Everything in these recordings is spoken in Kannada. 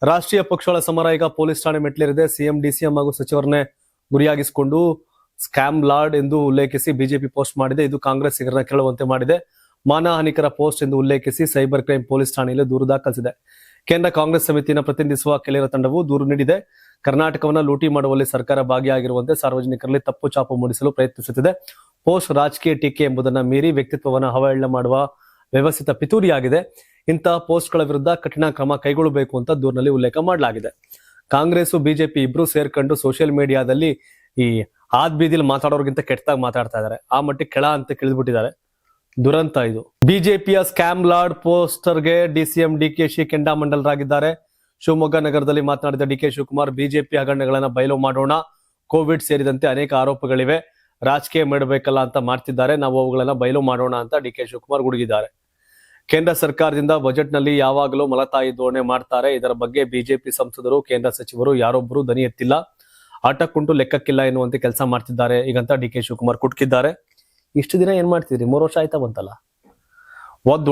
ರಾಷ್ಟ್ರೀಯ ಪಕ್ಷಗಳ ಸಮರ ಈಗ ಪೊಲೀಸ್ ಠಾಣೆ ಮೆಟ್ಲೇರಿದೆ. ಸಿಎಂ, ಡಿಸಿಎಂ ಹಾಗೂ ಸಚಿವರನ್ನೇ ಗುರಿಯಾಗಿಸಿಕೊಂಡು ಸ್ಕ್ಯಾಮ್ ಲಾರ್ಡ್ ಎಂದು ಉಲ್ಲೇಖಿಸಿ ಬಿಜೆಪಿ ಪೋಸ್ಟ್ ಮಾಡಿದೆ. ಇದು ಕಾಂಗ್ರೆಸ್ಸಿಗರನ್ನ ಕೇಳುವಂತೆ ಮಾಡಿದೆ. ಮಾನಹಾನಿಕರ ಪೋಸ್ಟ್ ಎಂದು ಉಲ್ಲೇಖಿಸಿ ಸೈಬರ್ ಕ್ರೈಂ ಪೊಲೀಸ್ ಠಾಣೆಯಲ್ಲಿ ದೂರು ದಾಖಲಿಸಿದೆ. ಕೇಂದ್ರ ಕಾಂಗ್ರೆಸ್ ಸಮಿತಿಯನ್ನು ಪ್ರತಿನಿಧಿಸುವ ಕೆಳೇರ ತಂಡವು ದೂರು ನೀಡಿದೆ. ಕರ್ನಾಟಕವನ್ನು ಲೂಟಿ ಮಾಡುವಲ್ಲಿ ಸರ್ಕಾರ ಭಾಗಿಯಾಗಿರುವಂತೆ ಸಾರ್ವಜನಿಕರಲ್ಲಿ ತಪ್ಪು ಚಾಪು ಮೂಡಿಸಲು ಪ್ರಯತ್ನಿಸುತ್ತಿದೆ. ಪೋಸ್ಟ್ ರಾಜಕೀಯ ಟೀಕೆ ಎಂಬುದನ್ನು ಮೀರಿ ವ್ಯಕ್ತಿತ್ವವನ್ನು ಅವಹೇಳನ ಮಾಡುವ ವ್ಯವಸ್ಥಿತ ಪಿತೂರಿಯಾಗಿದೆ. ಇಂತಹ ಪೋಸ್ಟ್ಗಳ ವಿರುದ್ಧ ಕಠಿಣ ಕ್ರಮ ಕೈಗೊಳ್ಳಬೇಕು ಅಂತ ದೂರಿನಲ್ಲಿ ಉಲ್ಲೇಖ ಮಾಡಲಾಗಿದೆ. ಕಾಂಗ್ರೆಸ್ ಬಿಜೆಪಿ ಇಬ್ರು ಸೇರ್ಕೊಂಡು ಸೋಷಿಯಲ್ ಮೀಡಿಯಾದಲ್ಲಿ ಈ ಆದ್ ಬೀದಿಲಿ ಮಾತಾಡೋರ್ಗಿಂತ ಕೆಟ್ಟದಾಗಿ ಮಾತಾಡ್ತಾ ಇದ್ದಾರೆ. ಆ ಮಟ್ಟಿಗೆ ಕೆಳ ಅಂತ ಕೇಳಿದ್ಬಿಟ್ಟಿದ್ದಾರೆ. ದುರಂತ ಇದು. ಬಿಜೆಪಿಯ ಸ್ಕ್ಯಾಮ್ ಲಾರ್ಡ್ ಪೋಸ್ಟರ್ಗೆ ಡಿಸಿಎಂ ಡಿಕೆಶಿ ಕೆಂಡಾಮಂಡಲರಾಗಿದ್ದಾರೆ. ಶಿವಮೊಗ್ಗ ನಗರದಲ್ಲಿ ಮಾತನಾಡಿದ ಡಿಕೆ ಶಿವಕುಮಾರ್, ಬಿಜೆಪಿ ಹಗರಣಗಳನ್ನ ಬಯಲು ಮಾಡೋಣ, ಕೋವಿಡ್ ಸೇರಿದಂತೆ ಅನೇಕ ಆರೋಪಗಳಿವೆ, ರಾಜಕೀಯ ಮಾಡಬೇಕಲ್ಲ ಅಂತ ಮಾಡ್ತಿದ್ದಾರೆ, ನಾವು ಅವುಗಳನ್ನ ಬಯಲು ಮಾಡೋಣ ಅಂತ ಡಿಕೆ ಶಿವಕುಮಾರ್ ಗುಡುಗಿದ್ದಾರೆ. ಕೇಂದ್ರ ಸರ್ಕಾರದಿಂದ ಬಜೆಟ್ ನಲ್ಲಿ ಯಾವಾಗಲೂ ಮಲತಾಯಿ ಧೋರಣೆ ಮಾಡ್ತಾರೆ. ಇದರ ಬಗ್ಗೆ ಬಿಜೆಪಿ ಸಂಸದರು, ಕೇಂದ್ರ ಸಚಿವರು ಯಾರೊಬ್ಬರು ದನಿ ಎತ್ತಿಲ್ಲ, ಆಟಕ್ಕುಂಟು ಲೆಕ್ಕಕ್ಕಿಲ್ಲ ಎನ್ನುವಂತೆ ಕೆಲಸ ಮಾಡ್ತಿದ್ದಾರೆ ಈಗಂತ ಡಿಕೆ ಶಿವಕುಮಾರ್ ಕುಟ್ಕಿದ್ದಾರೆ. ಇಷ್ಟು ದಿನ ಏನ್ ಮಾಡ್ತಿದ್ರಿ? 3 ವರ್ಷ ಆಯ್ತಾ ಬಂತಲ್ಲ.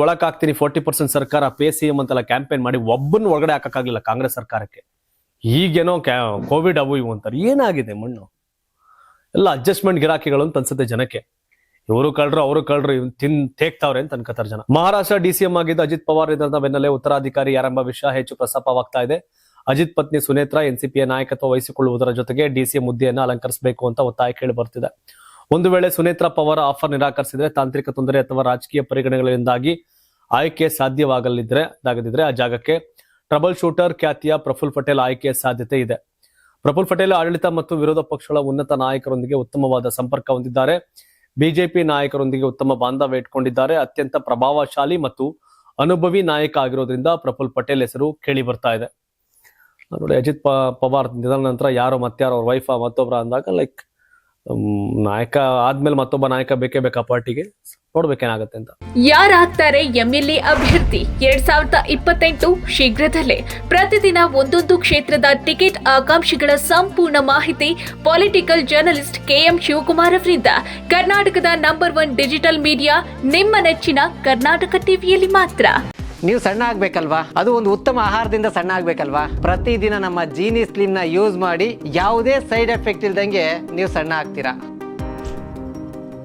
ಒಳಕ್ ಹಾಕ್ತೀನಿ 40% ಸರ್ಕಾರ ಪೇ ಸಿಎಂ ಅಂತೆಲ್ಲ ಕ್ಯಾಂಪೇನ್ ಮಾಡಿ ಒಬ್ಬನ ಒಳಗಡೆ ಹಾಕಕ್ಕಾಗ್ಲಿಲ್ಲ ಕಾಂಗ್ರೆಸ್ ಸರ್ಕಾರಕ್ಕೆ. ಈಗೇನೋ ಕೋವಿಡ್ ಅವು ಇವು ಅಂತಾರೆ. ಏನಾಗಿದೆ ಮಣ್ಣು ಎಲ್ಲ ಅಡ್ಜಸ್ಟ್ಮೆಂಟ್ ಗಿರಾಕಿಗಳು ಅಂತ ಅನ್ಸುತ್ತೆ ಜನಕ್ಕೆ. ಇವರು ಕಳ್ರು ಅವರು ಕಳ್ರು ತೇಗ್ತಾವ್ರೆ ಅಂತ ಅನ್ಕೋತಾರೆ ಜನ. ಮಹಾರಾಷ್ಟ್ರ ಡಿಸಿಎಂ ಆಗಿದ್ದ ಅಜಿತ್ ಪವಾರ್ ನಿಧನದ ಬೆನ್ನಲ್ಲೇ ಉತ್ತರಾಧಿಕಾರಿ ಯಾರೆಂಬ ವಿಷಯ ಹೆಚ್ಚು ಪ್ರಸ್ತಾಪವಾಗ್ತಾ ಇದೆ. ಅಜಿತ್ ಪತ್ನಿ ಸುನೇತ್ರಾ ಎನ್ಸಿಪಿಯ ನಾಯಕತ್ವ ವಹಿಸಿಕೊಳ್ಳುವುದರ ಜೊತೆಗೆ ಡಿಸಿಎಂ ಹುದ್ದೆಯನ್ನು ಅಲಂಕರಿಸಬೇಕು ಅಂತ ಒತ್ತಾಯ ಕೇಳಿ ಬರ್ತಿದೆ. ಒಂದು ವೇಳೆ ಸುನೇತ್ರಾ ಪವಾರ್ ಆಫರ್ ನಿರಾಕರಿಸಿದ್ರೆ ತಾಂತ್ರಿಕ ತೊಂದರೆ ಅಥವಾ ರಾಜಕೀಯ ಪರಿಗಣನೆಗಳಿಂದಾಗಿ ಆಯ್ಕೆ ಸಾಧ್ಯವಾಗದಿದ್ರೆ ಆ ಜಾಗಕ್ಕೆ ಟ್ರಬಲ್ ಶೂಟರ್ ಖ್ಯಾತಿಯ ಪ್ರಫುಲ್ ಪಟೇಲ್ ಆಯ್ಕೆಯ ಸಾಧ್ಯತೆ ಇದೆ. ಪ್ರಫುಲ್ ಪಟೇಲ್ ಆಡಳಿತ ಮತ್ತು ವಿರೋಧ ಪಕ್ಷಗಳ ಉನ್ನತ ನಾಯಕರೊಂದಿಗೆ ಉತ್ತಮವಾದ ಸಂಪರ್ಕ ಹೊಂದಿದ್ದಾರೆ. ಬಿಜೆಪಿ ನಾಯಕರೊಂದಿಗೆ ಉತ್ತಮ ಬಾಂಧವ್ಯ ಇಟ್ಕೊಂಡಿದ್ದಾರೆ. ಅತ್ಯಂತ ಪ್ರಭಾವಶಾಲಿ ಮತ್ತು ಅನುಭವಿ ನಾಯಕ ಆಗಿರೋದ್ರಿಂದ ಪ್ರಫುಲ್ ಪಟೇಲ್ ಹೆಸರು ಕೇಳಿ ಬರ್ತಾ ಇದೆ. ನೋಡಿ, ಅಜಿತ್ ಪವಾರ್ ನಿಧನ ನಂತರ ಯಾರೋ ಮತ್ತಾರೋ ಅವ್ರ ವೈಫ್ ಮತ್ತೊಬ್ಬರ ಅಂದಾಗ ಲೈಕ್ ನಾಯಕ ಆದ್ಮೇಲೆ ಮತ್ತೊಬ್ಬ ನಾಯಕ ಬೇಕೇ ಬೇಕಾ ಪಾರ್ಟಿಗೆ. ನೋಡ್ಬೇಕೇನಾಗತ್ತೆ ಅಂತ. ಯಾರಾಗ್ತಾರೆ ಎಂಎಲ್ಎ ಅಭ್ಯರ್ಥಿ 2028 ಶೀಘ್ರದಲ್ಲೇ. ಪ್ರತಿದಿನ ಒಂದೊಂದು ಕ್ಷೇತ್ರದ ಟಿಕೆಟ್ ಆಕಾಂಕ್ಷಿಗಳ ಸಂಪೂರ್ಣ ಮಾಹಿತಿ ಪೊಲಿಟಿಕಲ್ ಜರ್ನಲಿಸ್ಟ್ ಕೆಎಂ ಶಿವಕುಮಾರ್ ಅವರಿಂದ. ಕರ್ನಾಟಕದ ನಂಬರ್ 1 ಡಿಜಿಟಲ್ ಮೀಡಿಯಾ ನಿಮ್ಮ ನೆಚ್ಚಿನ ಕರ್ನಾಟಕ ಟಿವಿಯಲ್ಲಿ ಮಾತ್ರ. ನೀವು ಸಣ್ಣ ಆಗ್ಬೇಕಲ್ವಾ? ಅದು ಒಂದು ಉತ್ತಮ ಆಹಾರದಿಂದ ಸಣ್ಣ ಆಗ್ಬೇಕಲ್ವಾ? ಪ್ರತಿದಿನ ನಮ್ಮ ಜೀನಿ ಸ್ಲಿಮ್ ನ ಯೂಸ್ ಮಾಡಿ ಯಾವುದೇ ಸೈಡ್ ಎಫೆಕ್ಟ್ ಇಲ್ದಂಗೆ ನೀವು ಸಣ್ಣ ಆಗ್ತೀರಾ.